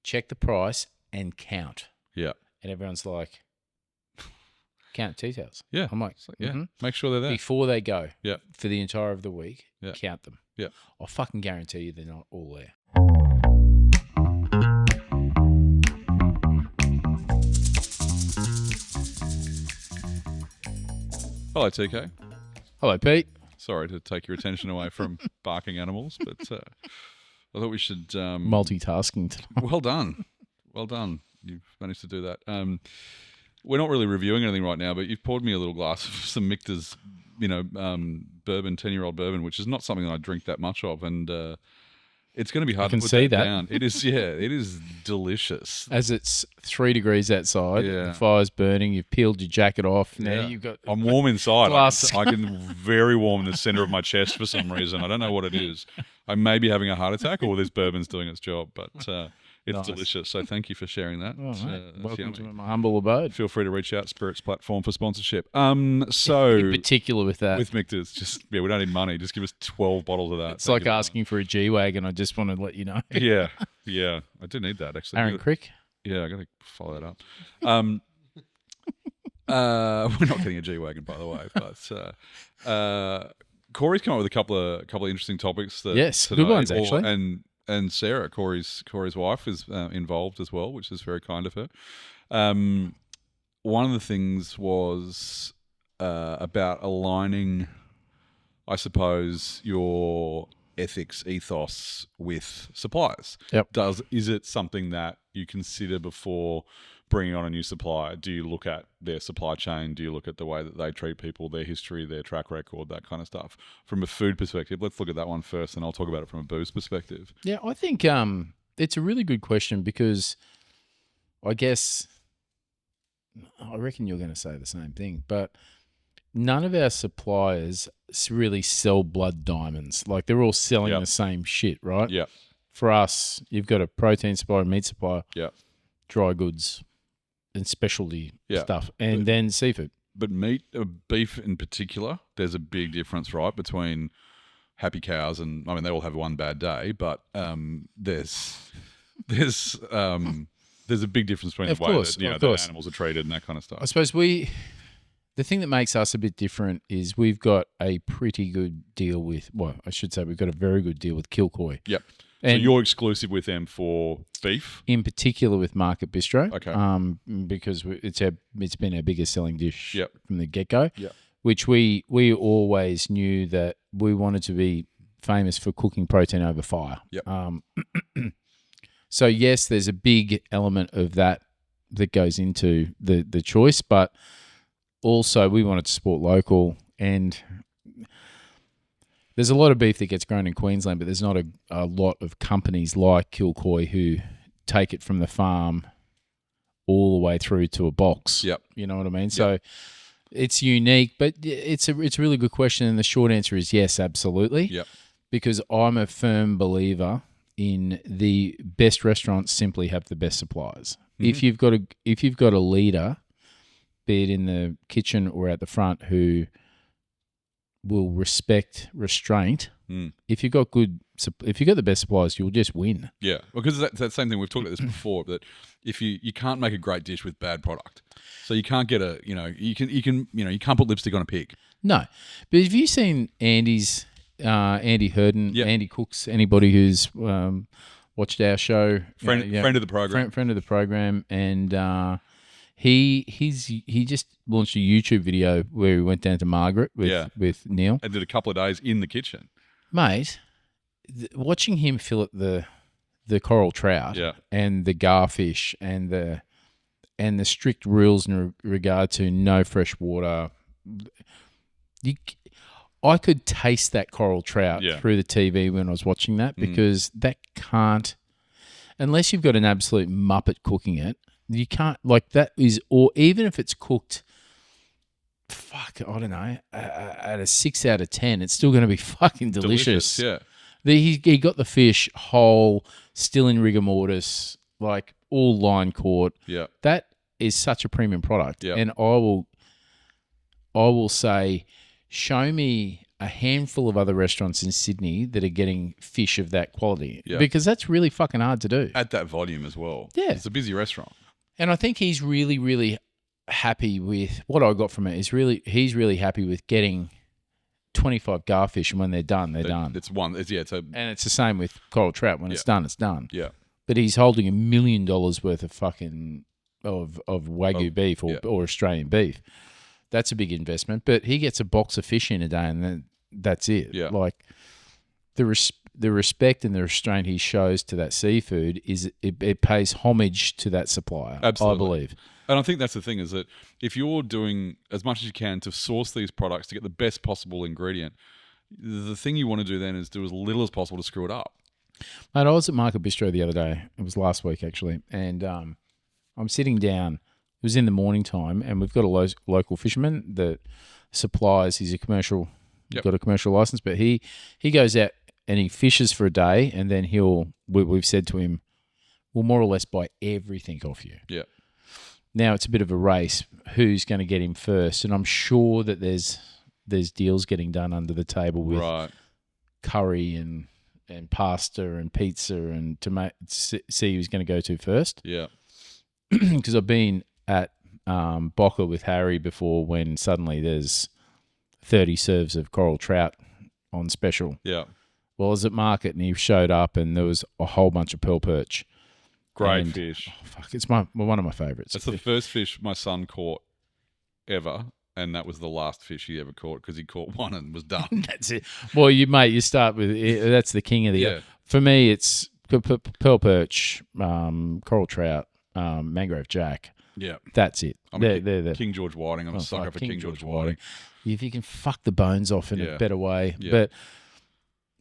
check the price, and count. Yeah. And everyone's like, count details. Yeah. I'm like, make sure they're there. Before they go Yeah. for the entire of the week, Yeah. count them. Yeah. I'll fucking guarantee you they're not all there. Hello, TK. Hello, Pete. Sorry to take your attention away from barking animals, but I thought we should... Multitasking tonight. Well done. Well done. You've managed to do that. We're not really reviewing anything right now, but you've poured me a little glass of some Michter's, bourbon, 10-year-old bourbon, which is not something that I drink that much of, and it's going to be hard to put that down. It is, it is delicious. As it's 3 degrees outside, Yeah. the fire's burning, you've peeled your jacket off, now you've got... I'm warm inside. Glass. I can very warm in the center of my chest for some reason. I don't know what it is. I may be having a heart attack or this bourbon's doing its job, but it's Nice. Delicious. So thank you for sharing that. Oh, mate. Welcome yummy. to my humble abode. Feel free to reach out, Spirit's platform for sponsorship. So In particular with that. with Michter's, we don't need money. Just give us 12 bottles of that. It's like asking for a G-Wagon. I just want to let you know. Yeah, I do need that actually. Aaron Crick? Yeah, I got to follow that up. We're not getting a G-Wagon, by the way, but Corey's come up with a couple of interesting topips. Yes, good ones, actually. And Sarah, Corey's wife, is involved as well, which is very kind of her. One of the things was about aligning, I suppose, your ethics ethos with suppliers. Yep. Is it something that you consider before bringing on a new supplier? Do you look at their supply chain? Do you look at the way that they treat people, their history, their track record, that kind of stuff? From a food perspective, let's look at that one first, and I'll talk about it from a booze perspective. Yeah, I think it's a really good question because I reckon you're going to say the same thing, but none of our suppliers really sell blood diamonds. Like, they're all selling the same shit, right? Yeah. For us, you've got a protein supplier, meat supplier, dry goods, and specialty stuff, and then seafood. But meat, beef in particular, there's a big difference, right, between happy cows and, they all have one bad day, but there's a big difference between the way that the animals are treated and that kind of stuff. I suppose the thing that makes us a bit different is we've got a pretty good deal with, we've got a very good deal with Kilcoy. Yep. And so you're exclusive with them for beef? In particular with Market Bistro. Okay. Because it's been our biggest selling dish from the get-go. Yep. Which we always knew that we wanted to be famous for cooking protein over fire. Yep. So yes, there's a big element of that goes into the choice, but also we wanted to support local, and there's a lot of beef that gets grown in Queensland, but there's not a lot of companies like Kilcoy who take it from the farm all the way through to a box. Yep. You know what I mean? Yep. So it's unique, but it's a really good question, and the short answer is yes, absolutely. Yep. Because I'm a firm believer in the best restaurants simply have the best suppliers. Mm-hmm. If you've got a leader, be it in the kitchen or at the front, who will respect restraint. If you've got the best suppliers, you'll just win. Yeah, because that's that same thing. We've talked about this before, that if you can't make a great dish with bad product, so you can't get you can't put lipstick on a pig. No, but have you seen Andy Herden, Andy Cooks, anybody who's watched our show, friend of the program, friend of the program, and he just launched a YouTube video where he went down to Margaret with Neil and did a couple of days in the kitchen. Mate, watching him fillet the coral trout and the garfish and the strict rules in regard to no fresh water, I could taste that coral trout through the TV when I was watching that, because that can't, unless you've got an absolute muppet cooking it, you can't, like, that is, or even if it's cooked, I don't know, at a 6 out of 10, it's still going to be fucking delicious. Yeah. He got the fish whole, still in rigor mortis, like all line caught. Yeah. That is such a premium product. Yeah. And I will say, show me a handful of other restaurants in Sydney that are getting fish of that quality. Yeah. Because that's really fucking hard to do. At that volume as well. Yeah. It's a busy restaurant. And I think he's really, really happy with what I got from it. He's really happy with getting 25 garfish, and when they're done, they're done. It's one. And it's the same with coral trout. When it's done, it's done. Yeah. But he's holding $1 million worth of fucking of Wagyu beef or Australian beef. That's a big investment. But he gets a box of fish in a day, and then that's it. Yeah. Like the respect and the restraint he shows to that seafood it pays homage to that supplier. Absolutely. I believe. And I think that's the thing, is that if you're doing as much as you can to source these products to get the best possible ingredient, the thing you want to do then is do as little as possible to screw it up. Mate, I was at Market Bistro the other day. It was last week, actually. And I'm sitting down. It was in the morning time, and we've got a local fisherman that supplies. He's a commercial, got a commercial license, but he goes out and he fishes for a day, and then we've said to him, we'll more or less buy everything off you. Yeah. Now it's a bit of a race. Who's going to get him first? And I'm sure that there's deals getting done under the table with curry and pasta and pizza and to see who's going to go to first. Yeah. Because I've been at Boca with Harry before when suddenly there's 30 serves of coral trout on special. Yeah. Well, I was at Market and he showed up and there was a whole bunch of pearl perch. Great fish. Oh, fuck, it's one of my favourites. That's the first fish my son caught ever, and that was the last fish he ever caught because he caught one and was done. That's it. Well, you start with that's the king of the. Yeah. For me, it's pearl perch, coral trout, mangrove jack. Yeah, that's it. They're King George Whiting. I'm a sucker for King George Whiting. If you can fuck the bones off in a better way, but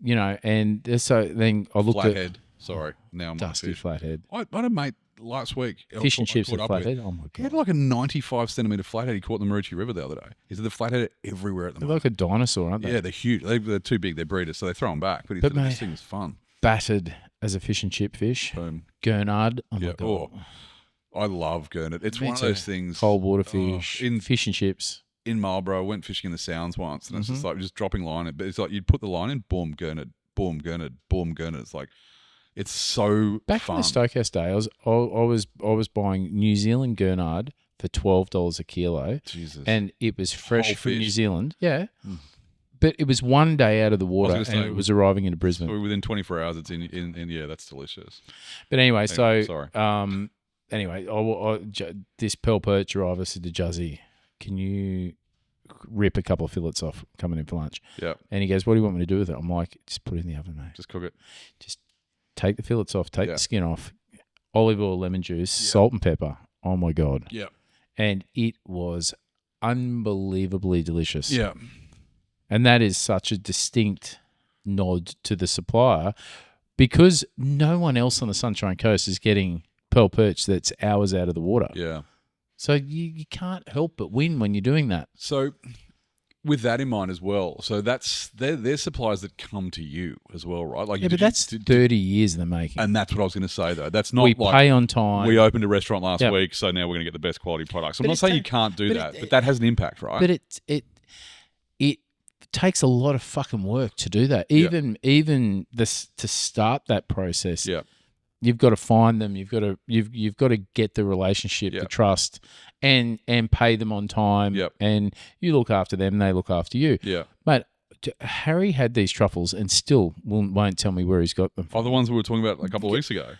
and so then I looked Flathead. Sorry, now I'm dusty flathead. I had a mate last week. Fish and chips with flathead. Oh my god! He had like a 95 centimeter flathead he caught in the Maroochy River the other day. He said the flathead are everywhere at the moment. They're like a dinosaur, aren't they? Yeah, they're huge. They're too big. They're breeders, so they throw them back. But he said this thing is fun. Battered as a fish and chip fish. Boom. Gurnard. Oh my god! I love gurnard. It's one of those things. Cold water fish, fish and chips. In Marlborough, I went fishing in the Sounds once, and it's just like just dropping line. But it's like you'd put the line in, boom, gurnard, boom, gurnard, boom, gurnard. It's like it's so back fun. in the Stokehouse day. I was buying New Zealand gurnard for $12 a kilo. Jesus, and it was fresh from New Zealand. Yeah. But it was one day out of the water and it was arriving into Brisbane. So within 24 hours, it's in yeah, that's delicious. But anyway, sorry. Anyway, this pearl perch driver said to Juzzy, can you rip a couple of fillets off coming in for lunch? Yeah. And he goes, what do you want me to do with it? I'm like, just put it in the oven, mate. Just cook it. Just take the fillets off, take the skin off, olive oil, lemon juice, salt and pepper. Oh, my God. Yeah. And it was unbelievably delicious. Yeah. And that is such a distinct nod to the supplier because no one else on the Sunshine Coast is getting pearl perch that's hours out of the water. Yeah. So you can't help but win when you're doing that. So with that in mind as well, so they're suppliers that come to you as well, right? Like but that's 30 years in the making. And that's what I was going to say, though. That's not we like pay on time. We opened a restaurant last week, so now we're going to get the best quality products. I'm not saying you can't do that, but that has an impact, right? But it takes a lot of fucking work to do that. Even to start that process. Yeah. You've got to find them. You've got to get the relationship, the trust, and pay them on time. Yep. And you look after them, they look after you. Yeah. Mate, Harry had these truffles and still won't tell me where he's got them from. Oh, the ones we were talking about a couple of weeks ago.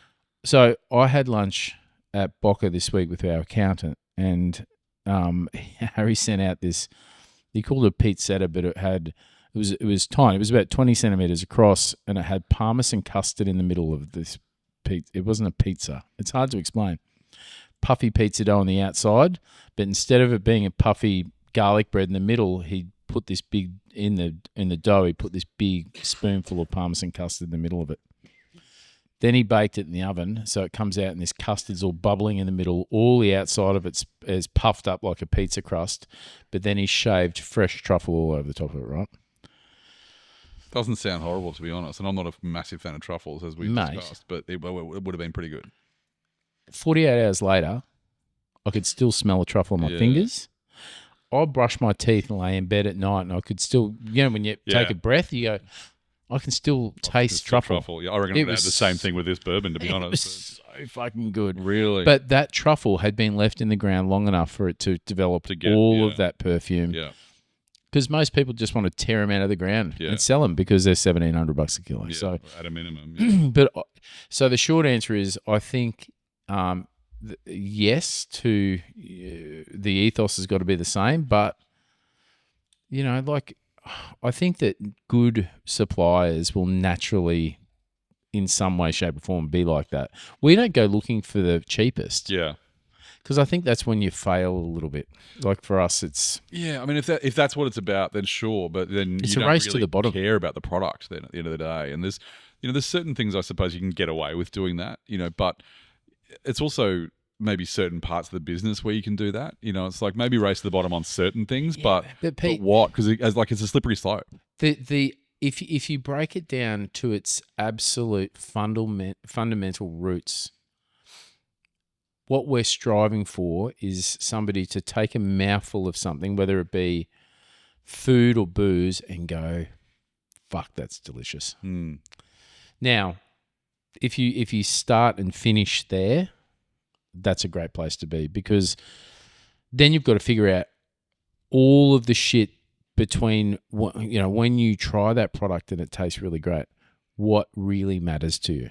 So I had lunch at Boca this week with our accountant, and Harry sent out this. He called it a pizzetta, but it was tiny. It was about 20 centimeters across, and it had parmesan custard in the middle of this. It wasn't a pizza. It's hard to explain. Puffy pizza dough on the outside, but instead of it being a puffy garlic bread in the middle, he put this big in the dough. He put this big spoonful of parmesan custard in the middle of it. Then he baked it in the oven, so it comes out and this custard's all bubbling in the middle. All the outside of it's is puffed up like a pizza crust, but then he shaved fresh truffle all over the top of it, right? Doesn't sound horrible, to be honest, and I'm not a massive fan of truffles, as we've discussed, but it would have been pretty good. 48 hours later, I could still smell a truffle on my fingers. I'll brush my teeth and lay in bed at night, and I could still, when you take a breath, you go, I can still taste truffle. Yeah, I reckon it was the same thing with this bourbon, to be honest. It was so fucking good. Really? But that truffle had been left in the ground long enough for it to develop all of that perfume. Yeah. Because most people just want to tear them out of the ground and sell them because they're $1,700 a kilo. Yeah, so at a minimum. But so the short answer is, I think yes to the ethos has got to be the same, but I think that good suppliers will naturally, in some way, shape, or form, be like that. We don't go looking for the cheapest. Yeah. Because I think that's when you fail a little bit. Like for us, it's... Yeah, I mean, if that's what it's about, then sure. But then it's you a don't race really to the bottom. care about the product then at the end of the day. And there's certain things I suppose you can get away with doing that, but it's also maybe certain parts of the business where you can do that. It's like maybe race to the bottom on certain things, but Pete, what? Because it's a slippery slope. If you break it down to its absolute fundamental roots, what we're striving for is somebody to take a mouthful of something, whether it be food or booze, and go, fuck, that's delicious. Mm. Now, if you start and finish there, that's a great place to be, because then you've got to figure out all of the shit between, when you try that product and it tastes really great, what really matters to you.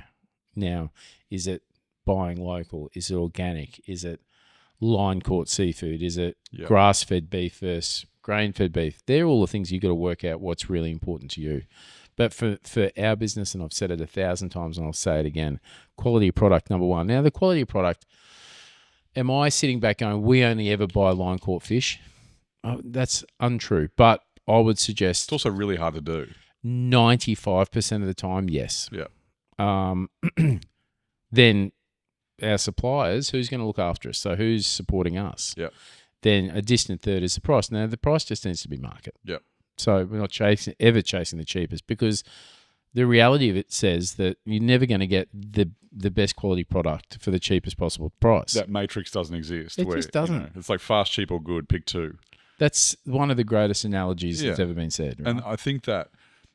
Now, is it buying local? Is it organic? Is it line-caught seafood? Is it grass-fed beef versus grain-fed beef? They're all the things you've got to work out what's really important to you. But for our business, and I've said it 1,000 times and I'll say it again, quality of product, number one. Now, the quality of product, am I sitting back going, we only ever buy line-caught fish? Oh, that's untrue. But I would suggest... It's also really hard to do. 95% of the time, yes. Yeah. Then our suppliers, who's going to look after us? So who's supporting us? Yeah. Then a distant third is the price. Now, the price just needs to be market. Yeah. So we're not ever chasing the cheapest, because the reality of it says that you're never going to get the best quality product for the cheapest possible price. That matrix doesn't exist. It just doesn't. It's like fast, cheap, or good. Pick two. That's one of the greatest analogies that's ever been said. Right? And I think that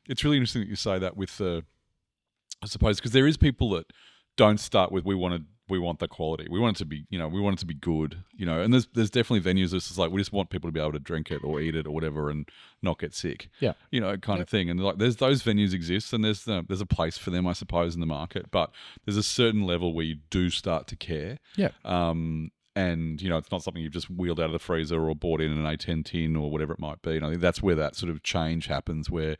it's really interesting that you say that with I suppose, because there is people that don't start with we want the quality. We want it to be, we want it to be good, and there's definitely venues that's just like, we just want people to be able to drink it or eat it or whatever and not get sick. Yeah. Kind of thing. And like there's those venues exist, and there's a place for them, I suppose, in the market, but there's a certain level where you do start to care. Yeah. And it's not something you've just wheeled out of the freezer or bought in an A10 tin or whatever it might be. And I think that's where that sort of change happens, where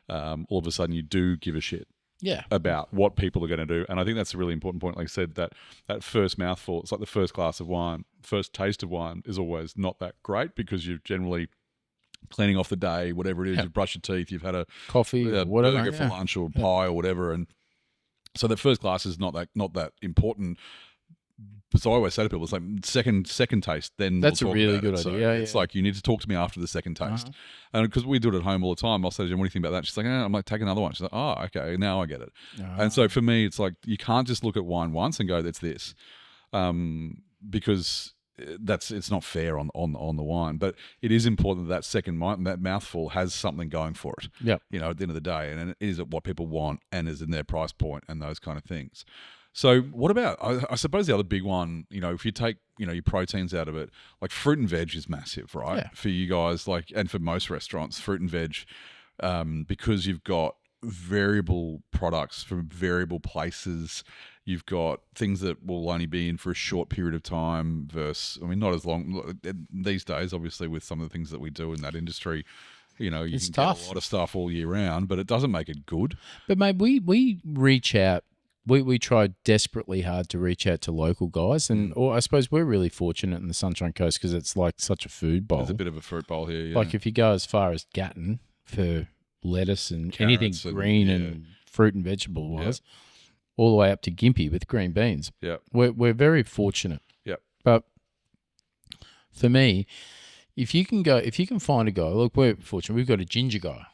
all of a sudden you do give a shit. Yeah. About what people are going to do. And I think that's a really important point. Like I said, that first mouthful, it's like the first glass of wine, first taste of wine is always not that great, because you're generally cleaning off the day, whatever it is, you've brushed your teeth, you've had a coffee, whatever, burger for lunch or pie or whatever. And so the first glass is not that important. So I always say to people, it's like second taste, then that's we'll a really good idea. So yeah, it's like, you need to talk to me after the second taste. And because we do it at home all the time, I'll say, what do you think about that? She's like, I'm like, take another one. She's like, oh, okay, now I get it. And so for me, it's like, you can't just look at wine once and go, that's this, because it's not fair on the wine. But it is important that second that mouthful has something going for it. Yeah. At the end of the day, and it is what people want and is in their price point and those kind of things. So what about, I suppose the other big one, if you take, your proteins out of it, like fruit and veg is massive, right? Yeah. For you guys, and for most restaurants, fruit and veg, because you've got variable products from variable places, you've got things that will only be in for a short period of time versus, not as long. These days, obviously, with some of the things that we do in that industry, you it's can tough. get a lot of stuff all year round, but it doesn't make it good. But mate, we reach out. We try desperately hard to reach out to local guys, or I suppose we're really fortunate in the Sunshine Coast because it's like such a food bowl. There's a bit of a fruit bowl here, yeah. Like if you go as far as Gatton for lettuce and carrots anything green and fruit and vegetable wise, all the way up to Gympie with green beans. Yeah, we're very fortunate. Yeah, but for me, if you can find a guy, look, we're fortunate. We've got a ginger guy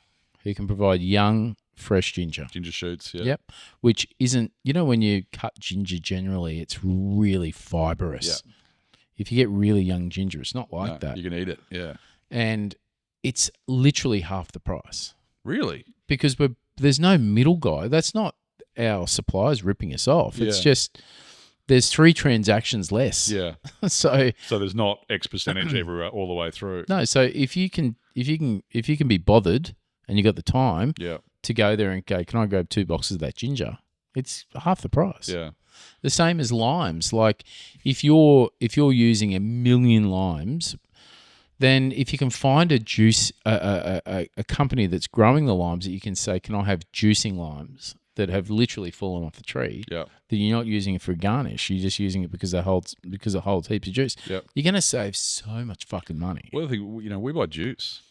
who can provide young, fresh ginger shoots. Yeah. Yep. Which isn't, when you cut ginger generally, it's really fibrous. If you get really young ginger, it's not like that. You can eat it, yeah. And it's literally half the price. Really? Because there's no middle guy. That's not our suppliers ripping us off. Yeah. It's just there's 3 transactions less. Yeah. So there's not X percentage everywhere all the way through. No. So if you can be bothered and you got the time to go there and go, can I grab 2 boxes of that ginger? It's half the price. Yeah. The same as limes. Like if you're using 1 million limes, then if you can find a company that's growing the limes that you can say, can I have juicing limes that have literally fallen off the tree? Yeah. That you're not using it for garnish. You're just using it because it holds heaps of juice. Yeah. You're going to save so much fucking money. Well, I think, we buy juice.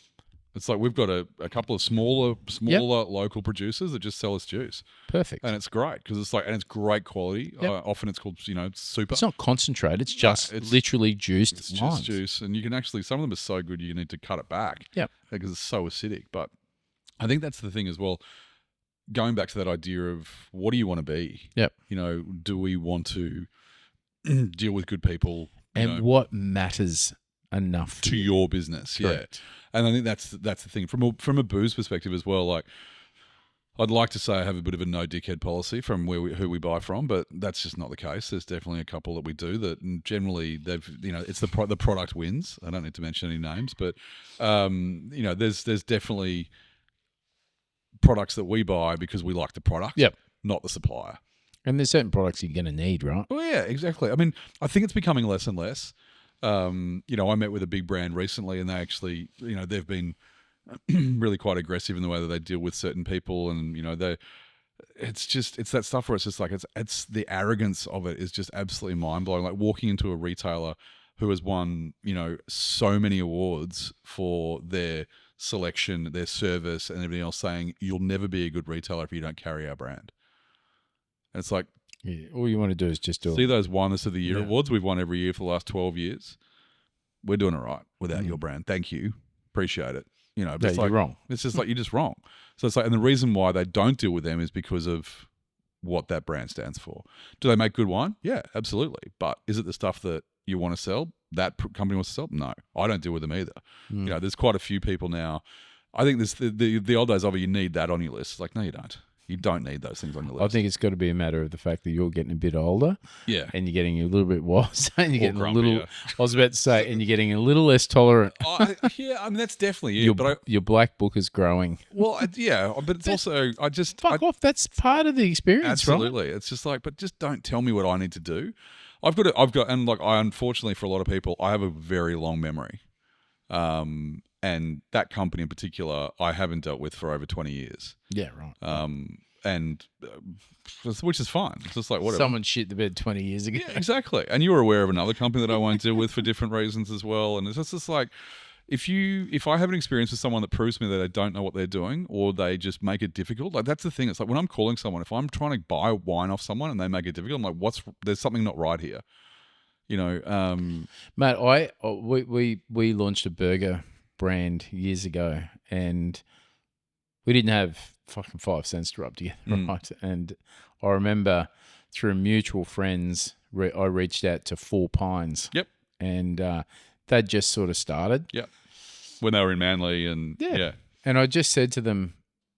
It's like we've got a couple of smaller local producers that just sell us juice. Perfect. And it's great because it's great quality. Yep. Often it's called, super. It's not concentrate. It's just literally juiced It's limes. just juice. And you can actually, some of them are so good you need to cut it back. Yep. Because it's so acidic. But I think that's the thing as well. Going back to that idea of what do you want to be? Yep. Do we want to deal with good people? And what matters enough to your business? Correct. Yeah. And I think that's the thing from a booze perspective as well. Like, I'd like to say I have a bit of a no dickhead policy from who we buy from, but that's just not the case. There's definitely a couple that we do that generally it's the product wins. I don't need to mention any names, but there's definitely products that we buy because we like the product, not the supplier. And there's certain products you're going to need, right? Well, yeah, exactly. I mean, I think it's becoming less and less. I met with a big brand recently, and they actually, they've been really quite aggressive in the way that they deal with certain people, and it's that stuff where it's just like it's the arrogance of it is just absolutely mind blowing. Like walking into a retailer who has won, so many awards for their selection, their service, and everything else, saying you'll never be a good retailer if you don't carry our brand. And it's like, yeah, all you want to do is just see those Wineness of the Year awards we've won every year for the last 12 years. We're doing it right without your brand. Thank you. Appreciate it. But you're wrong. It's just like you're just wrong. So it's like, and the reason why they don't deal with them is because of what that brand stands for. Do they make good wine? Yeah, absolutely. But is it the stuff that you want to sell? That company wants to sell? No, I don't deal with them either. There's quite a few people now. I think this the old days of it, you need that on your list. It's like, no, you don't. You don't need those things on your list. I think it's got to be a matter of the fact that you're getting a bit older. Yeah. And you're getting a little bit wise. And you're getting grumpier. I was about to say, and you're getting a little less tolerant. That's definitely it. Your black book is growing. Well, but it's also, Fuck off. That's part of the experience, absolutely. Right? It's just like, but just don't tell me what I need to do. Unfortunately for a lot of people, I have a very long memory. And that company in particular, I haven't dealt with for over 20 years. Yeah, right. Which is fine. It's just like, whatever. Someone shit the bed 20 years ago. Yeah, exactly. And you were aware of another company that I won't deal with for different reasons as well. And it's just like, if I have an experience with someone that proves to me that they don't know what they're doing or they just make it difficult, like that's the thing. It's like when I'm calling someone, if I'm trying to buy wine off someone and they make it difficult, I'm like, there's something not right here. Mate, we launched a burger brand years ago, and we didn't have fucking 5 cents to rub together, right? And I remember through mutual friends, I reached out to 4 Pines. Yep. And that just sort of started. Yep. When they were in Manly and yeah. And I just said to them,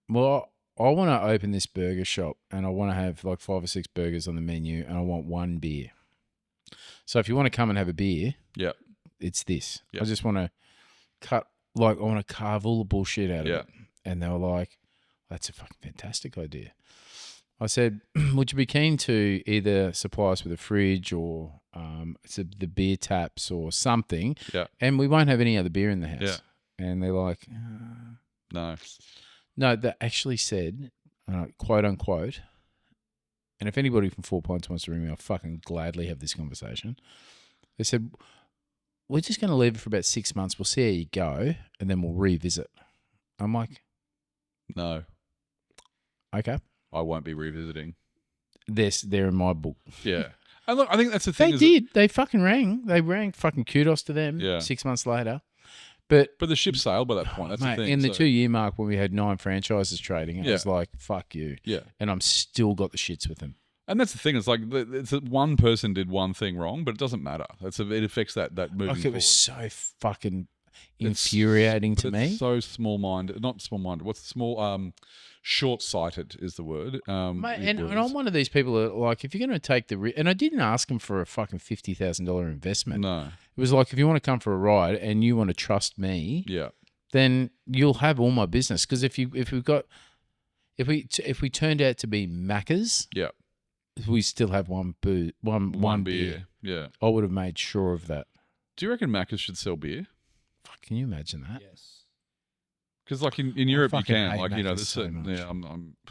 well, I want to open this burger shop and I want to have like 5 or 6 burgers on the menu and I want 1 beer. So if you want to come and have a beer, it's this. Yep. I just want to I want to carve all the bullshit out of it. And they were like, that's a fucking fantastic idea. I said, would you be keen to either supply us with a fridge or the beer taps or something? Yeah. And we won't have any other beer in the house. Yeah. And they're like, no. No, they actually said, quote unquote, and if anybody from 4 Pints wants to ring me, I'll fucking gladly have this conversation. They said, we're just going to leave it for about 6 months. We'll see how you go, and then we'll revisit. I'm like, no. Okay. I won't be revisiting. They're in my book. Yeah. And look, I think that's the thing. They did. They fucking rang. They rang. Fucking kudos to them. Yeah. 6 months later. But the ship sailed by that point. That's mate, the thing. In the 2-year mark when we had 9 franchises trading, it was like, fuck you. Yeah. And I'm still got the shits with them. And that's the thing. It's like it's one person did one thing wrong, but it doesn't matter. It affects that moving Like, it forward. was so fucking infuriating to me. It's so small-minded. Not small-minded. What's the small? Short-sighted is the word. Mate, and I'm one of these people that, like, if you're going to take the risk, and I didn't ask him for a fucking $50,000 investment. No. It was like, if you want to come for a ride and you want to trust me, Yeah. then you'll have all my business. Because if we turned out to be Maccas, Yeah. we still have one beer. Yeah. I would have made sure of that. Do you reckon Macca's should sell beer? Fuck, can you imagine that? Yes. Because like in Europe you fucking can, hate like, you know, Macca's this. so much.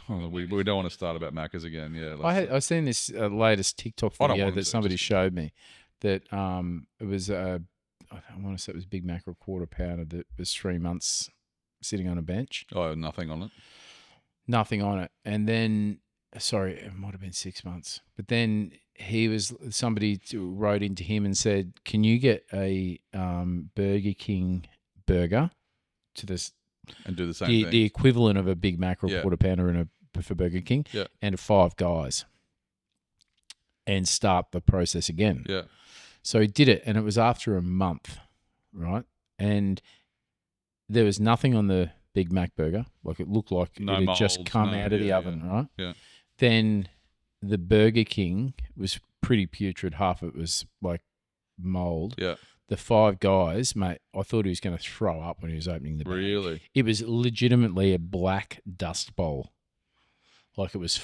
Yeah, we don't want to start about Macca's again. Yeah. I seen this latest TikTok I don't video want that to, somebody just- showed me that it was I want to say it was Big Mac or quarter pounder that was 3 months sitting on a bench, nothing on it. nothing on it, and then it might have been 6 months, but then somebody wrote into him and said, "Can you get a Burger King burger to this?" And do the same thing. The equivalent of a Big Mac or a Yeah. quarter pounder for Burger King, Yeah. and a Five Guys, and start the process again. Yeah. So he did it, and it was after a month, right? And there was nothing on the Big Mac burger. Like, it looked like No it had just molds, come no- out of the yeah, oven, yeah. right? Yeah. Then the Burger King was pretty putrid. Half of it was like mold. Yeah. The Five Guys, mate, I thought he was going to throw up when he was opening the bag. Really? It was legitimately a black dust bowl. Like, it was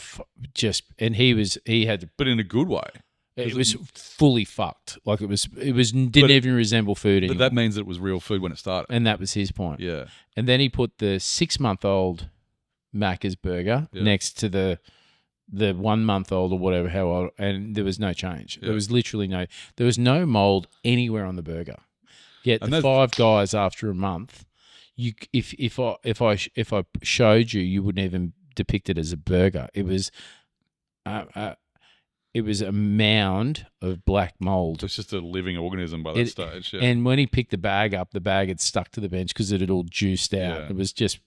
and he had, But in a good way. it was fully fucked. Like, it didn't even resemble food anymore. But that means that it was real food when it started. And that was his point. Yeah. And then he put the 6-month-old Macca's burger next to the 1-month-old or whatever, how old, and there was no change. Yeah. There was literally there was no mold anywhere on the burger. Yet And the Five Guys, after a month, if I showed you, you wouldn't even depict it as a burger. It was a mound of black mold. It's just a living organism by that stage. Yeah. And when he picked the bag up, the bag had stuck to the bench because it had all juiced out. Yeah. It was just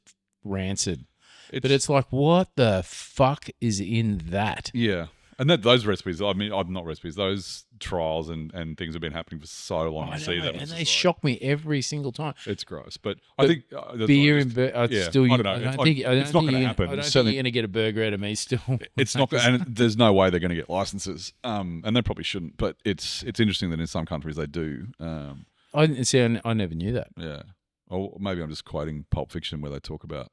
rancid. But it's like, what the fuck is in that? Yeah. And those recipes, I mean, not recipes, those trials and things have been happening for so long. I You see know, them. and it's they just like- shock me every single time. It's gross. But I think that's Beer like and just- still, I don't know. I It's don't like- think it's not going to happen. I don't think Certainly- you're going to get a burger out of me still. It's not, and there's no way they're going to get licenses, and they probably shouldn't. But it's interesting that in some countries they do. I never knew that. Yeah, or maybe I'm just quoting Pulp Fiction where they talk about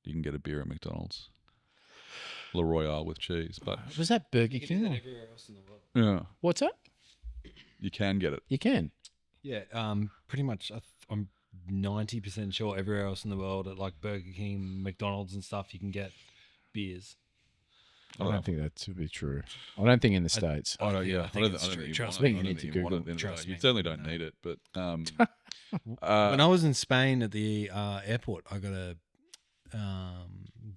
you can get a beer at McDonald's, Le Royale with cheese, but Was that Burger You can do King? that or- everywhere else in the world. yeah, What's that? you can get it. You can. Yeah, pretty much. I'm 90% sure everywhere else in the world at like Burger King, McDonald's, and stuff, you can get beers. I don't think that to be true. I don't think in the States. I don't. Yeah, I think it's don't true. you Trust want me, it. you I need don't to think you want Google it at the end of the Trust day. You me. certainly don't No. need it, but When I was in Spain at the airport, I got a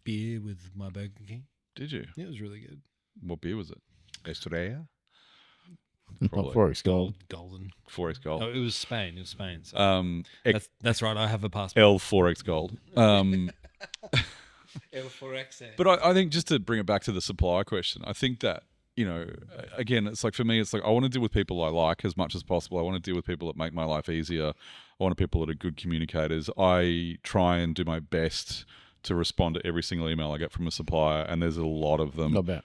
beer with my Burger King. did you? It was really good. What beer was it? Estrella, Not probably. Forex Gold. Golden. 4X Gold. Oh, it was Spain. So that's right. I have a passport. L4X Gold. But I think just to bring it back to the supplier question, I think that, you know, again, it's like for me, it's like I want to deal with people I like as much as possible. I want to deal with people that make my life easier. I want people that are good communicators. I try and do my best to respond to every single email I get from a supplier, and there's a lot of them. Not bad.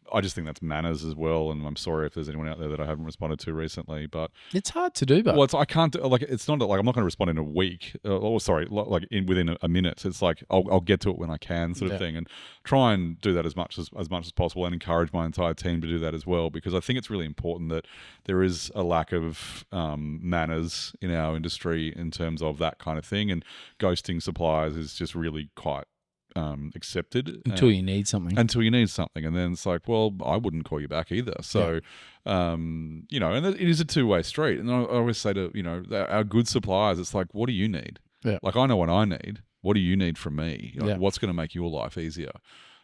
I just think that's manners as well, and I'm sorry if there's anyone out there that I haven't responded to recently, but It's hard to do, but well, I can't do, like, it's not like I'm not going to respond in a week. Within a minute. It's like I'll get to it when I can, sort of Yeah. thing, and try and do that as much as possible, and encourage my entire team to do that as well, because I think it's really important that there is a lack of manners in our industry in terms of that kind of thing, and ghosting suppliers is just really quite accepted until you need something. and then it's like, well, I wouldn't call you back either. So, you know, and it is a two-way street. And I always say to, you know, our good suppliers, it's like, what do you need? Yeah. Like, I know what I need. What do you need from me? Like, Yeah. what's going to make your life easier?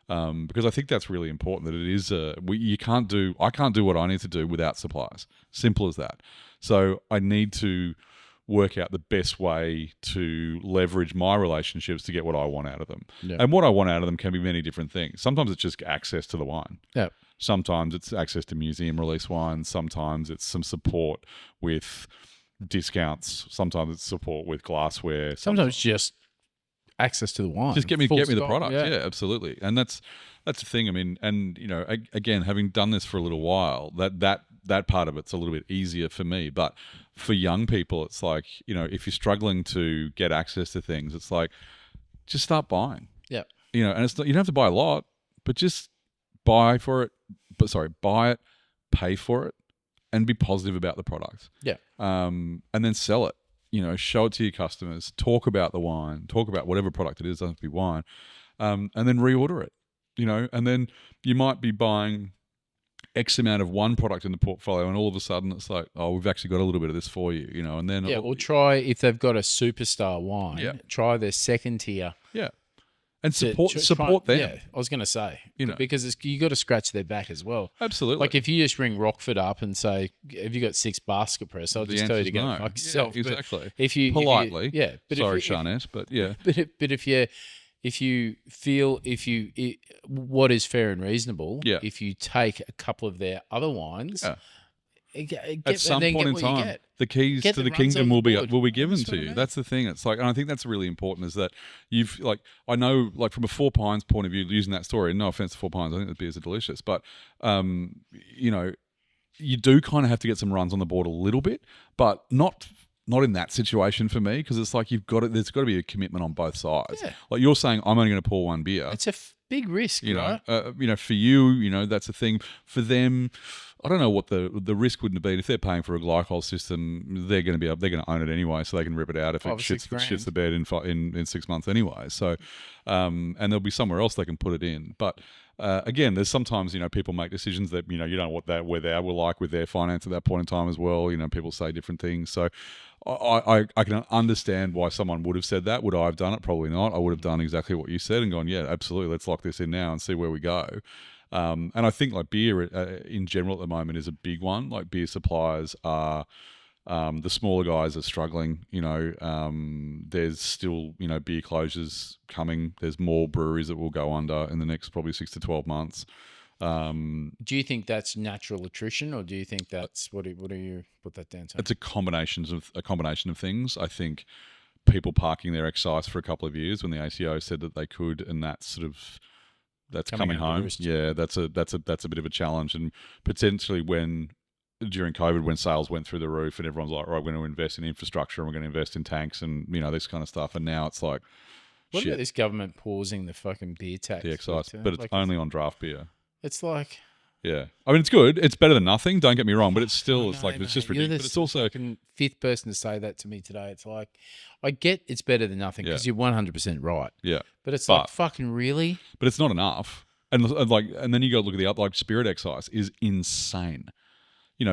Because I think that's really important, that it is I can't do what I need to do without suppliers. Simple as that. So I need to work out the best way to leverage my relationships to get what I want out of them. Yeah. And what I want out of them can be many different things. Sometimes it's just access to the wine. Yeah. Sometimes it's access to museum release wines. Sometimes it's some support with discounts. Sometimes it's support with glassware. Sometimes just access to the wine. Just get me the stop. product. Yeah, absolutely. And that's the thing. I mean, and again, having done this for a little while, that part of it's a little bit easier for me. But for young people, it's like, if you're struggling to get access to things, it's like, just start buying. Yeah. And it's not, you don't have to buy a lot, but just buy it, pay for it, and be positive about the product. Yeah. And then sell it. Show it to your customers, talk about the wine, talk about whatever product it is, doesn't have to be wine, and then reorder it, and then you might be buying X amount of one product in the portfolio, and all of a sudden it's like, oh, we've actually got a little bit of this for you, and then... Yeah, or try, if they've got a superstar wine, try their second tier. Yeah. And support them. Yeah, I was going to say, because you got to scratch their back as well. Absolutely. Like if you just ring Rockford up and say, "Have you got 6 basket press?" I'll just tell you to go fuck yourself. Yeah, exactly. But if you politely, but sorry, Sharnette, but yeah. But if you feel what is fair and reasonable, if you take a couple of their other wines. Yeah. At some point in time, the keys to the kingdom will be given to you. That's the thing. It's like, and I think that's really important, is that I know, like from a Four Pines point of view, using that story, and no offense to Four Pines, I think the beers are delicious, but you do kind of have to get some runs on the board a little bit, but not in that situation for me, because it's like there's got to be a commitment on both sides. Yeah. Like you're saying, I'm only going to pour one beer. It's a big risk, right? For you, that's a thing. For them, I don't know what the risk wouldn't have been. If they're paying for a glycol system, they're going to own it anyway, so they can rip it out if it shits the bed in 6 months anyway. So, and there'll be somewhere else they can put it in. But again, there's sometimes people make decisions that you don't know where they were like with their finance at that point in time as well. People say different things. So I can understand why someone would have said that. Would I have done it? Probably not. I would have done exactly what you said and gone, yeah, absolutely, let's lock this in now and see where we go. And I think like beer in general at the moment is a big one. Like beer suppliers are, the smaller guys are struggling. There's still beer closures coming. There's more breweries that will go under in the next probably 6 to 12 months. Do you think that's natural attrition, or do you think that's what do you put that down to? It's a combination of things. I think people parking their excise for a couple of years when the ATO said that they could, and that's coming home. Yeah, that's a bit of a challenge, and potentially during COVID, when sales went through the roof and everyone's like, right, we're going to invest in infrastructure and we're going to invest in tanks and this kind of stuff, and now it's like, what about this government pausing the fucking beer tax? The excise, but it's only on draft beer. It's like, yeah, I mean, it's good. It's better than nothing. Don't get me wrong, but it's still, it's just ridiculous. But it's also fifth person to say that to me today. It's like, I get it's better than nothing because you're 100% right. Yeah, but it's like, fucking really. But it's not enough. And then you go look at the like spirit excise is insane.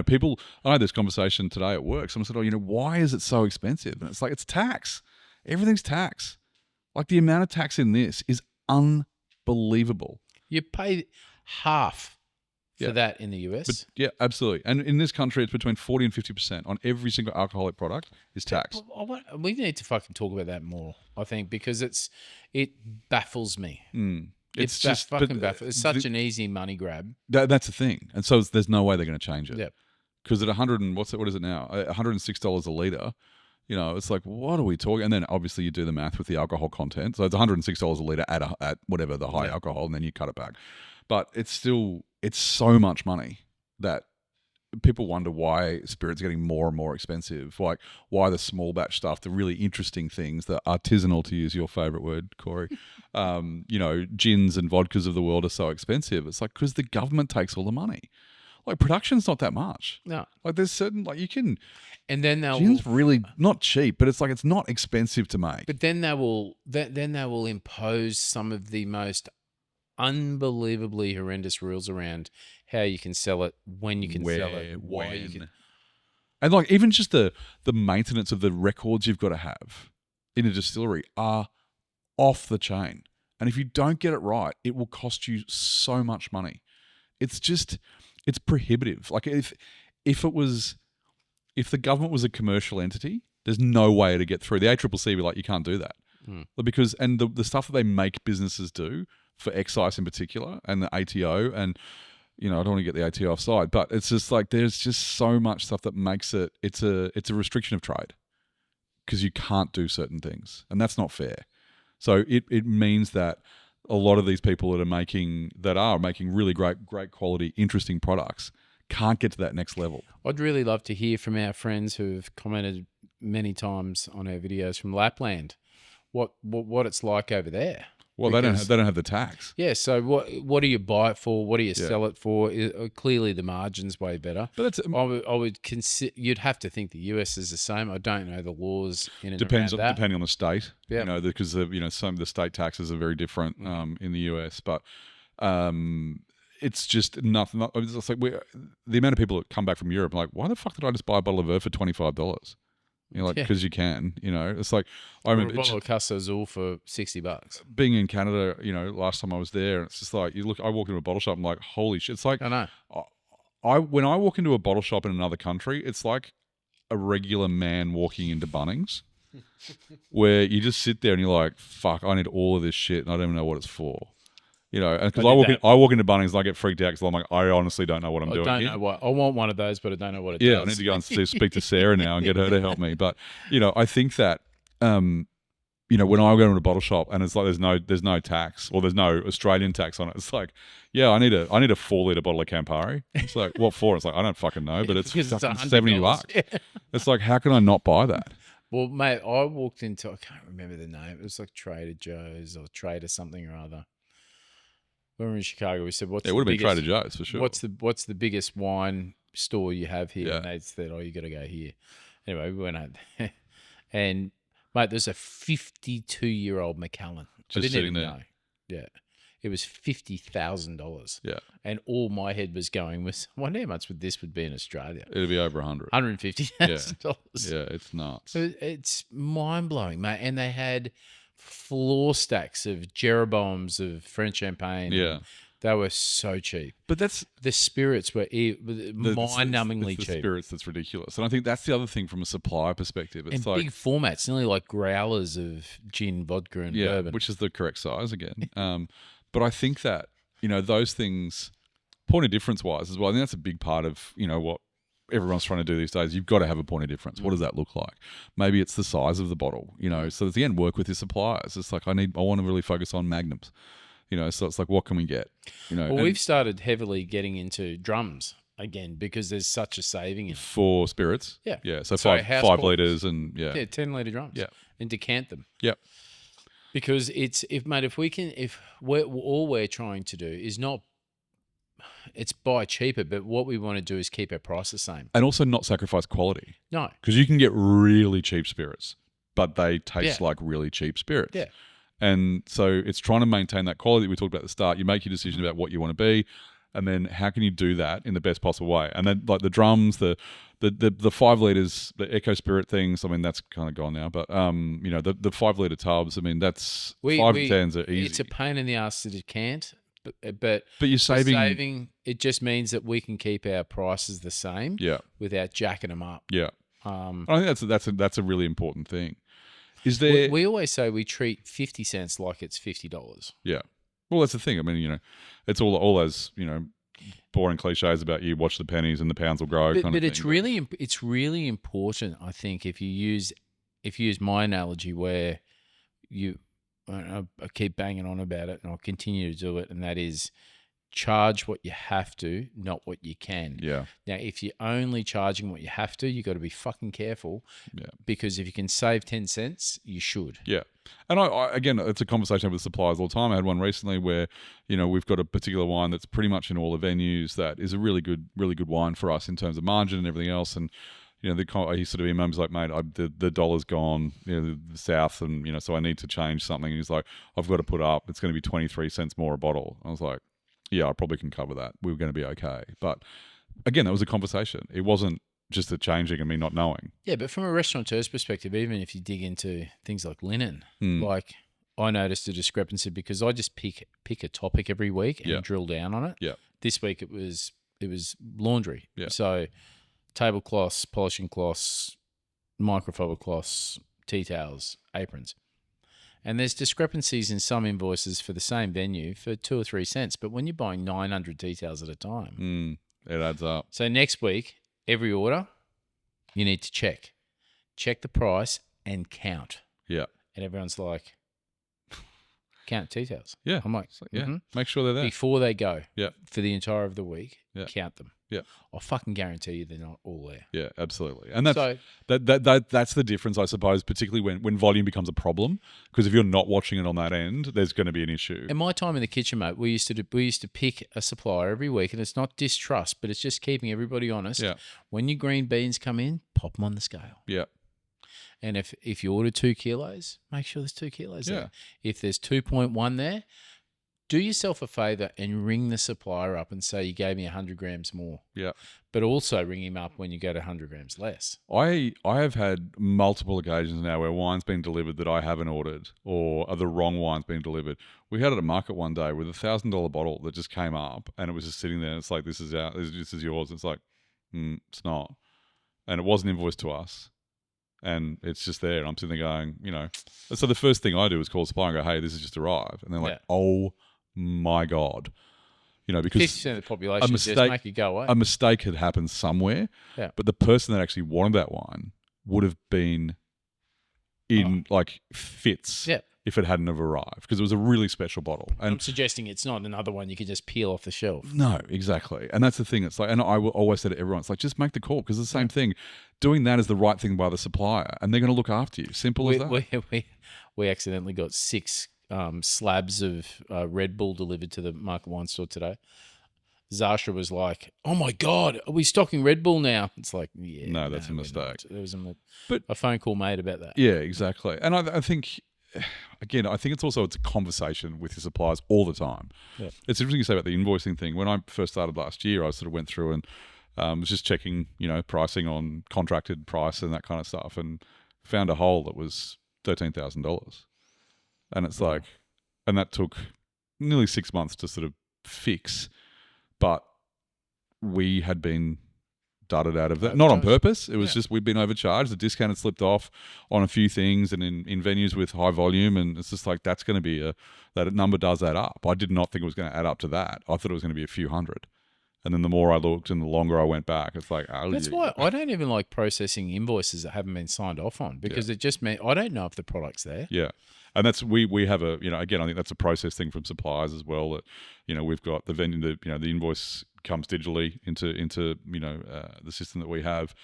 People. I had this conversation today at work. Someone said, "Oh, why is it so expensive?" And it's like, it's tax. Everything's tax. Like the amount of tax in this is unbelievable. You pay half for that in the US. But, yeah, absolutely. And in this country, it's between 40 and 50% on every single alcoholic product is tax. We need to fucking talk about that more, I think, because it baffles me. It's just fucking baffles. It's such an easy money grab. That's the thing. And so there's no way they're going to change it. Yeah. Because at what is it now? $106 a litre. It's like, what are we talking? And then obviously you do the math with the alcohol content. So it's $106 a litre at whatever the high alcohol, and then you cut it back. But it's so much money that people wonder why spirits getting more and more expensive. Like why the small batch stuff, the really interesting things, the artisanal, to use your favorite word, Corey, gins and vodkas of the world are so expensive. It's like, because the government takes all the money. Like production's not that much. No. Like there's certain, like you can, and then gin's really not cheap, but it's like, it's not expensive to make. But then they will impose some of the most unbelievably horrendous rules around how you can sell it, when you can sell it, why you can. And like even just the maintenance of the records you've got to have in a distillery are off the chain. And if you don't get it right, it will cost you so much money. It's prohibitive. Like if the government was a commercial entity There's no way to get through. The ACCC be like, you can't do that. Because the stuff that they make businesses do for excise in particular and the ATO and, I don't want to get the ATO offside, but it's just like there's just so much stuff that makes it's a restriction of trade because you can't do certain things, and that's not fair. So it means that a lot of these people that are making really great quality, interesting products can't get to that next level. I'd really love to hear from our friends who have commented many times on our videos from Lapland, what it's like over there. Well, they don't have the tax. Yeah, so what do you buy it for? What do you sell it for? Clearly, the margin's way better. But I would consider you'd have to think the US is the same. I don't know the laws in and around that. Depending on the state. Yeah, because some of the state taxes are very different in the US, but it's just nothing. It's like the amount of people that come back from Europe are like, why the fuck did I just buy a bottle of Verve for $25? Because you can, it's like I remember a bottle of Casa Azul for $60. Being in Canada, last time I was there, it's just like I walk into a bottle shop, I'm like, holy shit! It's like I know. When I walk into a bottle shop in another country, it's like a regular man walking into Bunnings, where you just sit there and you're like, fuck, I need all of this shit, and I don't even know what it's for. Because I walk into Bunnings and I get freaked out because I'm like, I honestly don't know what I'm doing. I don't know what I want one of those, but I don't know what it does. Yeah, I need to go and speak to Sarah now and get her to help me. But I think that when I go to a bottle shop and it's like there's no tax or there's no Australian tax on it, it's like, yeah, I need a 4-litre bottle of Campari. It's like, what for? It's like, I don't fucking know, but it's $70. Yeah. It's like, how can I not buy that? Well, mate, I walked into, I can't remember the name. It was like Trader Joe's or Trader something or other. When we were in Chicago, we said, "What's it would have been Trader Joe's for sure. What's the biggest wine store you have here?" Yeah. And they said, "Oh, you got to go here." Anyway, we went out there, and mate, there's a 52-year-old Macallan. Just sitting there. Know. Yeah, it was $50,000. Yeah, and all my head was going was, I wonder how much this would be in Australia. It'd be over $150,000. Yeah, it's nuts. It's mind blowing, mate. And they had floor stacks of Jeroboams of French champagne. Yeah. They were so cheap. But that's the spirits were mind-numbingly cheap. The spirits that's ridiculous. And I think that's the other thing from a supplier perspective. It's like big formats, nearly like growlers of gin, vodka, and bourbon. Which is the correct size again. But I think that, those things, point of difference-wise as well, I think that's a big part of, what everyone's trying to do these days. You've got to have a point of difference. What does that look like? Maybe it's the size of the bottle, So at the end, work with your suppliers. It's like I want to really focus on magnums, So it's like, what can we get? Well, we've started heavily getting into drums again because there's such a saving in it. For spirits. Yeah, yeah. So 5 liters and 10-liter drums. Yeah, and decant them. Yeah. Because if all we're trying to do is not. It's buy cheaper, but what we want to do is keep our price the same. And also not sacrifice quality. No. Because you can get really cheap spirits, but they taste like really cheap spirits. Yeah. And so it's trying to maintain that quality that we talked about at the start. You make your decision about what you want to be, and then how can you do that in the best possible way? And then like the drums, the 5 liters, the Eco Spirit things, I mean, that's kind of gone now. But, the 5 liter tubs, I mean, that's 5 to 10s are easy. It's a pain in the ass to decant. But you're saving. It just means that we can keep our prices the same. Yeah. Without jacking them up. Yeah. I think that's a really important thing. Is there? We always say we treat 50 cents like it's $50. Yeah. Well, that's the thing. I mean, it's all those boring cliches about you watch the pennies and the pounds will grow. But it's really important. I think if you use my analogy where I keep banging on about it, and I'll continue to do it, and that is charge what you have to, not what you can. Yeah. Now, if you're only charging what you have to, you got to be fucking careful. Yeah. Because if you can save 10 cents, you should. Yeah. And I again, it's a conversation I have with suppliers all the time. I had one recently where, we've got a particular wine that's pretty much in all the venues that is a really good wine for us in terms of margin and everything else. And he sort of emails like, mate, the dollar's gone, the south, and so I need to change something. And he's like, I've got to put up. It's going to be 23 cents more a bottle. I was like, yeah, I probably can cover that. We were going to be okay. But again, that was a conversation. It wasn't just a changing and me not knowing. Yeah, but from a restaurateur's perspective, even if you dig into things like linen, like I noticed a discrepancy because I just pick a topic every week and drill down on it. Yeah. This week it was laundry. Yeah. So tablecloths, polishing cloths, microfiber cloths, tea towels, aprons. And there's discrepancies in some invoices for the same venue for 2 or 3 cents. But when you're buying 900 tea towels at a time, it adds up. So next week, every order, you need to check the price and count. Yeah. And everyone's like, count tea towels. Yeah. I'm like, make sure they're there before they go. Yeah. For the entire of the week, count them. Yeah. I'll fucking guarantee you they're not all there. Yeah, absolutely. And that's the difference, I suppose, particularly when volume becomes a problem. Because if you're not watching it on that end, there's going to be an issue. In my time in the kitchen, mate, we used to pick a supplier every week, and it's not distrust, but it's just keeping everybody honest. Yeah. When your green beans come in, pop them on the scale. Yeah. And if you order 2 kilos, make sure there's 2 kilos there. If there's 2.1 there, do yourself a favour and ring the supplier up and say you gave me 100 grams more. Yeah. But also ring him up when you go to 100 grams less. I have had multiple occasions now where wine's been delivered that I haven't ordered, or the wrong wine's been delivered. We had at a market one day with $1,000 bottle that just came up, and it was just sitting there. And it's like, this is yours. It's like, it's not, and it wasn't invoiced to us. And it's just there, and I'm sitting there going, So the first thing I do is call the supplier and go, hey, this has just arrived. And they're like, oh my God. Because 50% of the population just make it go away. A mistake had happened somewhere, but the person that actually wanted that wine would have been in fits if it hadn't have arrived, because it was a really special bottle. And I'm suggesting it's not another one you can just peel off the shelf. No, exactly. And that's the thing. It's like, and I will always say to everyone, it's like, just make the call, because it's the same thing. Doing that is the right thing by the supplier, and they're going to look after you. Simple as that. We accidentally got 6 slabs of Red Bull delivered to the Market Wine store today. Zasha was like, "Oh my God, are we stocking Red Bull now?" It's like, no, that's a mistake. There was a phone call made about that. Yeah, exactly. And I think, again, it's also a conversation with your suppliers all the time. Yeah. It's interesting you say about the invoicing thing. When I first started last year, I sort of went through and was just checking, pricing on contracted price and that kind of stuff, and found a hole that was $13,000. And it's like, and that took nearly 6 months to sort of fix, but we had been dudded out of that. Not on purpose. It was just we'd been overcharged. The discount had slipped off on a few things, and in venues with high volume, and it's just like, that's going to be that number does add up. I did not think it was going to add up to that. I thought it was going to be a few hundred. And then the more I looked and the longer I went back, it's like, that's why I don't even like processing invoices that haven't been signed off on, because it just meant I don't know if the product's there. Yeah. And that's we have a again, I think that's a process thing from suppliers as well, that we've got the vendor, the invoice comes digitally into the system that we have,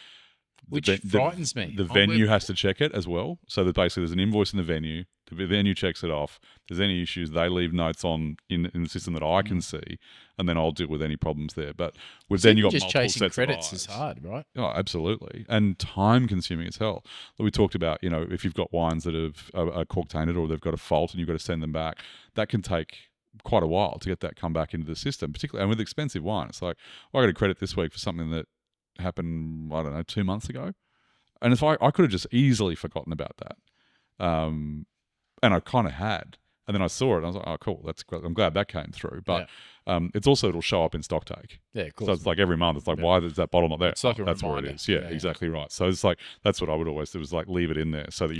which frightens me. The venue has to check it as well, so that basically there's an invoice in the venue checks it off. If there's any issues, they leave notes in the system that I can see, and then I'll deal with any problems there. But then you got just multiple chasing sets credits of eyes. is hard, right? Oh, absolutely, and time consuming as hell. We talked about, if you've got wines that are cork tainted or they've got a fault and you've got to send them back, that can take quite a while to get that come back into the system, particularly, and with expensive wine. It's like, I got a credit this week for something that happened, 2 months ago, and if I could have just easily forgotten about that, and I kind of had, and then I saw it and I was like, oh cool, I'm glad that came through. But it's also, it'll show up in stock take. Yeah, of course. So it's like every month, it's like, why is that bottle not there? It's like that's reminder. where it is. Yeah, exactly right. So it's like, that's what I would always do, is like leave it in there so that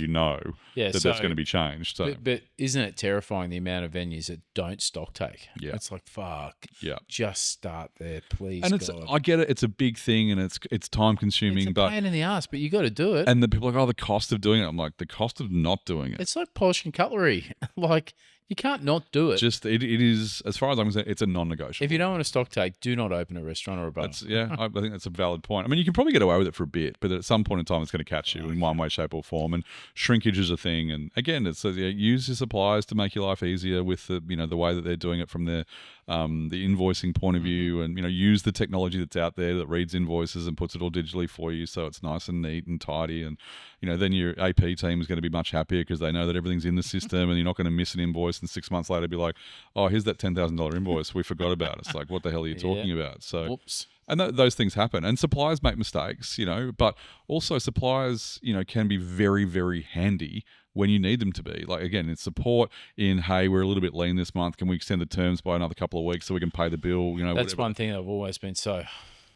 that's going to be changed. So. But isn't it terrifying, the amount of venues that don't stock take? Yeah. It's like, fuck. Yeah. Just start there, please. And I get it. It's a big thing and it's time consuming. It's a pain in the ass, but you got to do it. And the people are like, oh, the cost of doing it. I'm like, the cost of not doing it. It's like polishing cutlery. Like, you can't not do it. Just it is, as far as I'm concerned, it's a non-negotiable. If you don't want to stock take, do not open a restaurant or a bar. I think that's a valid point. I mean, you can probably get away with it for a bit, but at some point in time, it's going to catch you in one way, shape, or form. And shrinkage is a thing. And again, it's use your suppliers to make your life easier with the the way that they're doing it from the invoicing point of view, and use the technology that's out there that reads invoices and puts it all digitally for you, so it's nice and neat and tidy. And then your AP team is going to be much happier because they know that everything's in the system, and you're not going to miss an invoice and 6 months later be like, oh, here's that $10,000 invoice we forgot about. It's like, what the hell are you talking about? So, oops. And those things happen, and suppliers make mistakes, but also suppliers, can be very, very handy when you need them to be. Like, again, it's support in, hey, we're a little bit lean this month. Can we extend the terms by another couple of weeks so we can pay the bill? That's whatever. One thing I've always been so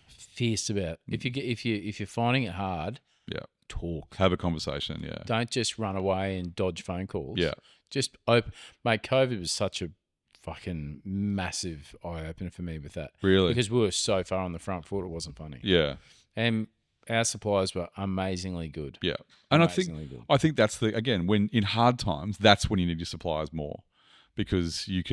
fierce about. If you're finding it hard, talk. Have a conversation, yeah. Don't just run away and dodge phone calls. Yeah. Just open. Mate, COVID was such a fucking massive eye-opener for me with that. Really? Because we were so far on the front foot, it wasn't funny. Yeah. And our suppliers were amazingly good. Yeah. And Amazingly good. I think that's when in hard times, that's when you need your suppliers more. Because you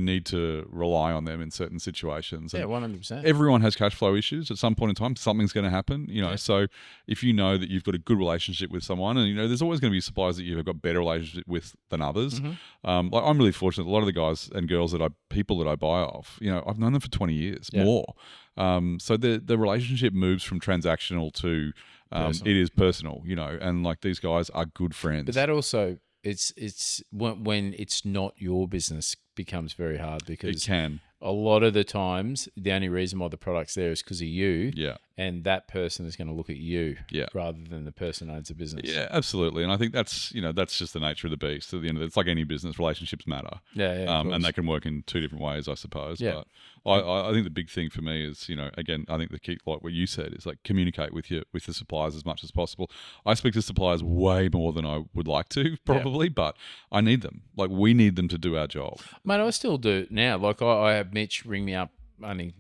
need to rely on them in certain situations. Yeah, And 100%. everyone has cash flow issues at some point in time. Something's going to happen, So if you know that you've got a good relationship with someone, and there's always going to be suppliers that you've got better relationship with than others. Mm-hmm. Like I'm really fortunate. A lot of the guys and girls people that I buy off, I've known them for 20 years more. So the relationship moves from transactional to it is personal, and like these guys are good friends. But that also. It's when it's not your business becomes very hard because it can. A lot of the times the only reason why the product's there is because of you. Yeah. And that person is going to look at you. Yeah. Rather than the person who owns the business. Yeah, absolutely. And I think that's just the nature of the beast. At the end of it, it's like any business, relationships matter. Yeah. And they can work in two different ways, I suppose. Yeah. But I think the big thing for me is, again, I think the key, like what you said, is like communicate with the suppliers as much as possible. I speak to suppliers way more than I would like to, probably, but I need them. Like we need them to do our job. Mate, I still do now. Like I have Mitch ring me up. I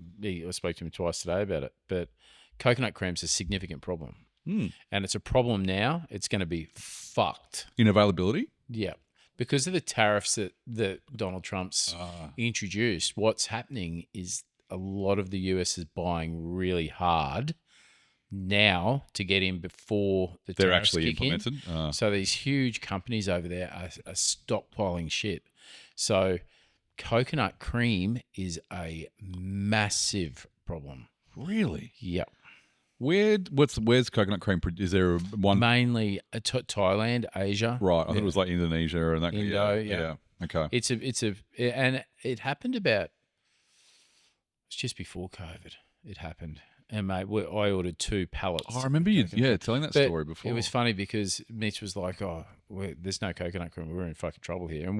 spoke to him twice today about it, but coconut cream's a significant problem. And it's a problem now. It's going to be fucked. In availability? Yeah. Because of the tariffs that Donald Trump's introduced, what's happening is a lot of the US is buying really hard now to get in before the They're tariffs actually kick implemented. in. So these huge companies over there are stockpiling shit. So coconut cream is a massive problem. Really? Yep. Where's coconut cream? Is there one? Mainly Thailand, Asia. Right. I thought it was like Indonesia and that. Indo, yeah. Okay. And it happened it's just before COVID. It happened. And mate, I ordered 2 pallets. I remember you, telling that story before. It was funny because Mitch was like, there's no coconut cream. We're in fucking trouble here. And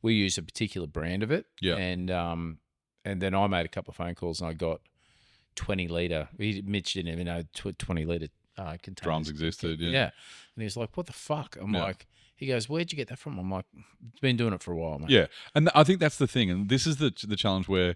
we use a particular brand of it. Yeah. And then I made a couple of phone calls and I got 20-litre. Mitch didn't even know 20-litre containers. Drums existed, yeah. Yeah. And he was like, what the fuck? I'm like, he goes, where'd you get that from? I'm like, been doing it for a while, mate. Yeah. And I think that's the thing. And this is the challenge where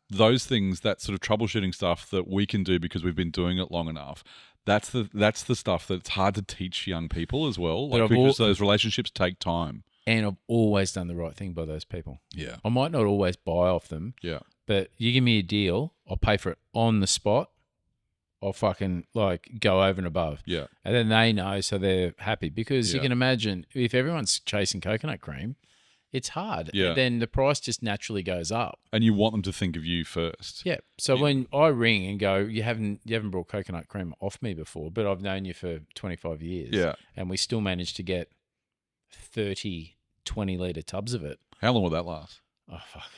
those things, that sort of troubleshooting stuff that we can do because we've been doing it long enough, that's the stuff that's hard to teach young people as well. Like, because those relationships take time. And I've always done the right thing by those people. Yeah. I might not always buy off them. Yeah. But you give me a deal, I'll pay for it on the spot. I'll fucking go over and above. Yeah. And then they know, so they're happy. Because you Yeah. can imagine if everyone's chasing coconut cream, it's hard. Yeah. And then the price just naturally goes up. And you want them to think of you first. Yeah. So when I ring and go, you haven't brought coconut cream off me before, but I've known you for 25 years. Yeah. And we still managed to get 30 20-litre tubs of it. How long will that last? Oh, fuck.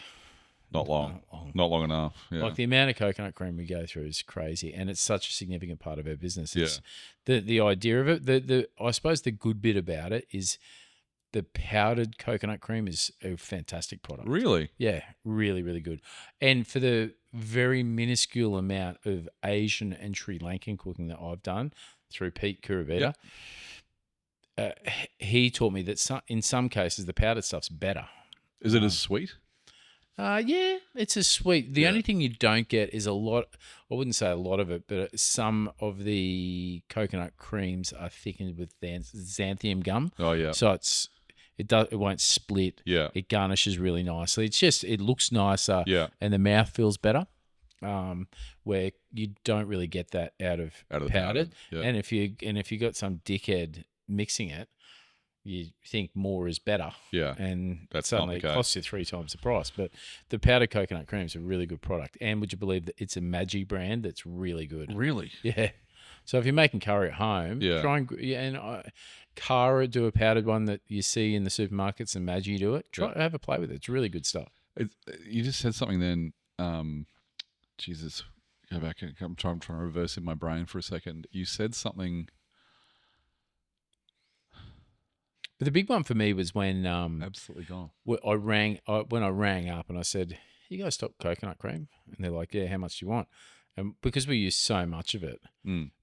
Not long. Not long enough. Yeah. Like the amount of coconut cream we go through is crazy, and it's such a significant part of our business. Yeah. It's the idea of it. I suppose the good bit about it is the powdered coconut cream is a fantastic product. Really? Yeah, really, really good. And for the very minuscule amount of Asian and Sri Lankan cooking that I've done through Pete Kuravita, he taught me that in some cases the powdered stuff's better. Is it as sweet? Yeah, it's a sweet. The only thing you don't get is a lot. I wouldn't say a lot of it, but some of the coconut creams are thickened with xanthium gum. Oh yeah. So it won't split. Yeah. It garnishes really nicely. It looks nicer. Yeah. And the mouth feels better. Where you don't really get that out of the powdered. Yeah. And if you got some dickhead mixing it, you think more is better. Yeah. And That's suddenly not the it case. costs you 3 times the price. But the powdered coconut cream is a really good product. And would you believe that it's a Maggi brand that's really good? Really? Yeah. So if you're making curry at home, try and Cara do a powdered one that you see in the supermarkets and Maggi do it. Have a play with it. It's really good stuff. You just said something then. Jesus, go back. I'm trying to reverse in my brain for a second. You said something. But the big one for me was when Absolutely gone. when I rang up and I said, "You guys stock coconut cream?" And they're like, "Yeah, how much do you want?" and because we use so much of it,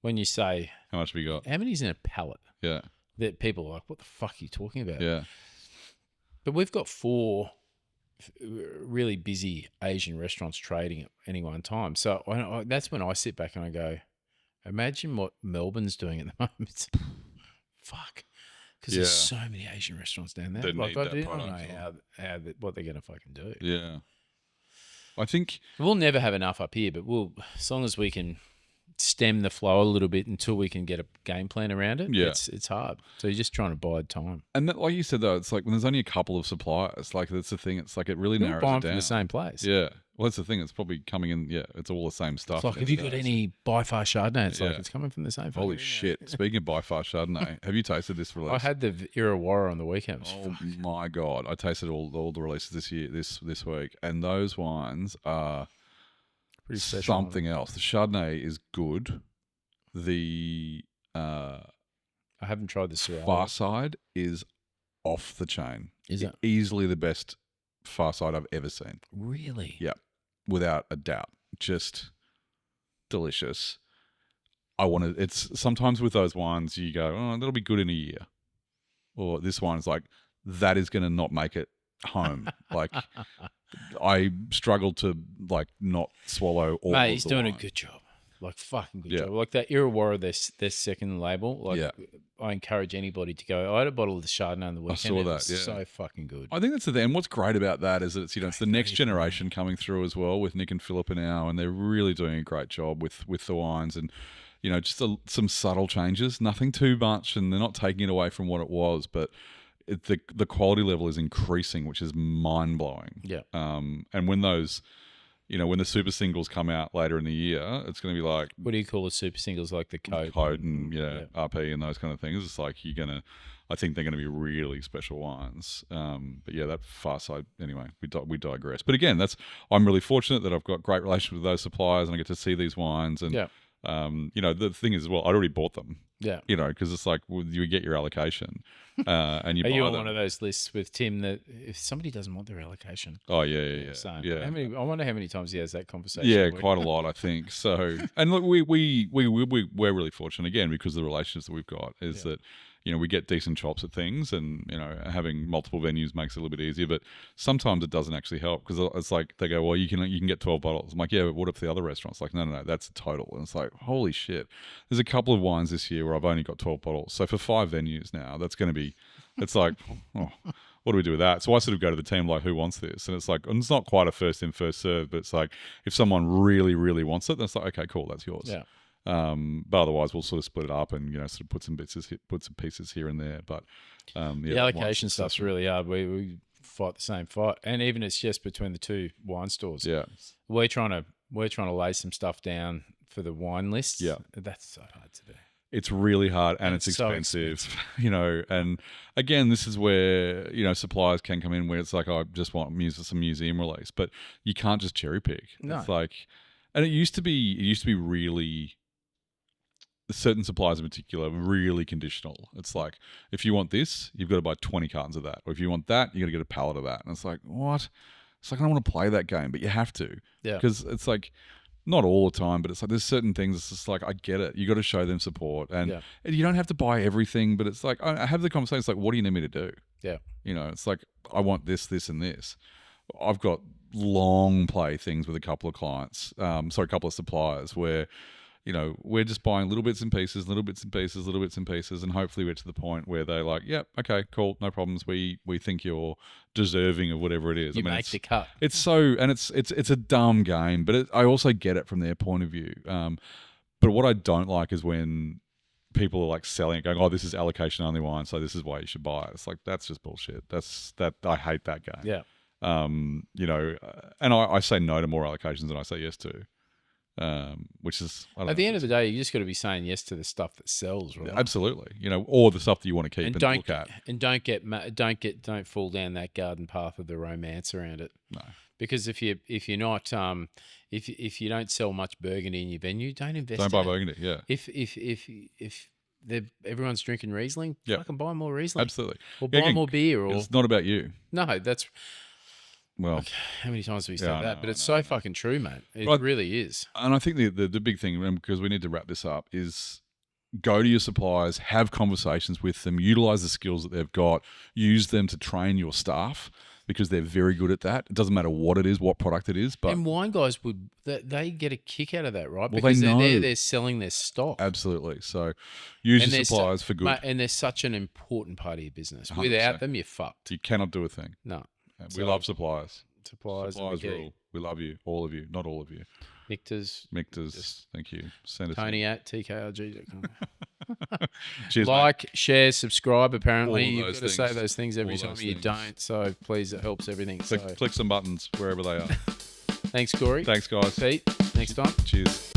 when you say how much have you got? How many's in a pallet? Yeah. That people are like, what the fuck are you talking about? Yeah. But we've got 4 really busy Asian restaurants trading at any one time. So that's when I sit back and I go, imagine what Melbourne's doing at the moment. Fuck. Because there's so many Asian restaurants down there. They Like, need I that don't product, know what they're going to fucking do. Yeah. I think We'll never have enough up here, but as long as we can stem the flow a little bit until we can get a game plan around it, it's hard. So you're just trying to bide time. And that, like you said, though, it's like when there's only a couple of suppliers, like that's the thing. It's like it really narrows it down. From the same place. Yeah. Well, that's the thing. It's probably coming in. Yeah, it's all the same stuff. It's like, have you got any by far Chardonnay? It's like it's coming from the same. Holy shit! Speaking of by far Chardonnay, have you tasted this release? I had the Illawarra on the weekend. Oh my god! I tasted all the releases this week, and those wines are pretty special. Something else. The Chardonnay is good. The I haven't tried the Syrah. Far Side is off the chain. Is it easily the best Far Side I've ever seen? Really? Yeah, without a doubt. Just delicious. It's sometimes with those wines you go, oh, that'll be good in a year, or this one's like that is going to not make it home. Like I struggled to like not swallow all. Mate, of he's the doing wine. a good job. Like fucking good job. Like that Illawarra, their second label. Like I encourage anybody to go. I had a bottle of the Chardonnay on the weekend. I saw that. It was so fucking good. I think that's the thing. And what's great about that is that it's it's the next generation coming through as well with Nick and Philippa now, and they're really doing a great job with the wines and just some subtle changes, nothing too much, and they're not taking it away from what it was, but the quality level is increasing, which is mind blowing. Yeah. And when those. When the super singles come out later in the year, it's going to be like... What do you call the super singles? Like the Code and RP and those kind of things. It's like I think they're going to be really special wines. But yeah, that Far Side, anyway, we digress. But again, I'm really fortunate that I've got great relations with those suppliers and I get to see these wines. And, the thing is, well, I already bought them. Yeah. Because it's like you get your allocation and you buy them. Are you on one of those lists with Tim that if somebody doesn't want their allocation? Oh, yeah. I wonder how many times he has that conversation. Yeah, quite a lot, I think. So, and look, we're really fortunate, again, because of the relationships that we've got, is that, we get decent chops at things and, having multiple venues makes it a little bit easier. But sometimes it doesn't actually help because it's like they go, well, you can get 12 bottles. I'm like, yeah, but what if the other restaurant's like, no, that's a total. And it's like, holy shit. There's a couple of wines this year where I've only got 12 bottles. So for 5 venues now, that's going to be, it's like, oh, what do we do with that? So I sort of go to the team like, who wants this? And it's like, and it's not quite a first in, first serve, but it's like, if someone really, really wants it, then it's like, okay, cool, that's yours. Yeah. But otherwise, we'll sort of split it up and sort of put some pieces here and there. But the allocation stuff's really hard. We fight the same fight, and even it's just between the two wine stores. Yeah, we're trying to lay some stuff down for the wine lists. Yeah, that's so hard to do. It's really hard and it's expensive, and again, this is where, suppliers can come in where it's like, I just want some museum release, but you can't just cherry pick. No. It's like, and it used to be really, certain suppliers in particular, really conditional. It's like, if you want this, you've got to buy 20 cartons of that. Or if you want that, you got to get a pallet of that. And it's like, what? It's like, I don't want to play that game, but you have to. Yeah. Because it's like, not all the time, but it's like there's certain things. It's just like, I get it. You got to show them support, and you don't have to buy everything. But it's like, I have the conversation. It's like, what do you need me to do? Yeah, it's like, I want this, and this. I've got long play things with a couple of clients. A couple of suppliers where, we're just buying little bits and pieces, and hopefully we're to the point where they're like, yep, okay, cool, no problems. We think you're deserving of whatever it is. You make the cut. It's so, and it's a dumb game, but I also get it from their point of view. But what I don't like is when people are like selling it, going, oh, this is allocation only wine, so this is why you should buy it. It's like, that's just bullshit. I hate that game. Yeah. And I say no to more allocations than I say yes to. Which is at the end of the day, you just got to be saying yes to the stuff that sells, right? Absolutely, or the stuff that you want to keep and look at. And don't fall down that garden path of the romance around it. No, because if you're not if you don't sell much Burgundy in your venue, don't invest. Don't buy Burgundy. Yeah. If everyone's drinking Riesling, fucking buy more Riesling. Absolutely. Or buy more beer. Or it's not about you. No, that's. Well, How many times have we said I that? know, But it's I know. so fucking true, mate. It Right. really is. And I think the big thing, because we need to wrap this up, is go to your suppliers, have conversations with them, utilize the skills that they've got, use them to train your staff because they're very good at that. It doesn't matter what it is, what product it is, but And wine guys they get a kick out of that, right? Well, Because they know. they're selling their stock. absolutely. So use And your they're suppliers for good. Mate, and they're such an important part of your business. 100%. Without them, you're fucked. You cannot do a thing. No. We So- love suppliers. Suppliers Suppliers rule. We love you, all of you, not all of you. Michters, Michters, thank you. Send us Tony at tkrg.com. Cheers, mate. Like, share, subscribe. Apparently, All of you've those got to say things. those things every All time. those You things. don't. So please, it helps everything. Click some buttons wherever they are. Thanks, Corey. Thanks, guys. Pete. Next time. Cheers.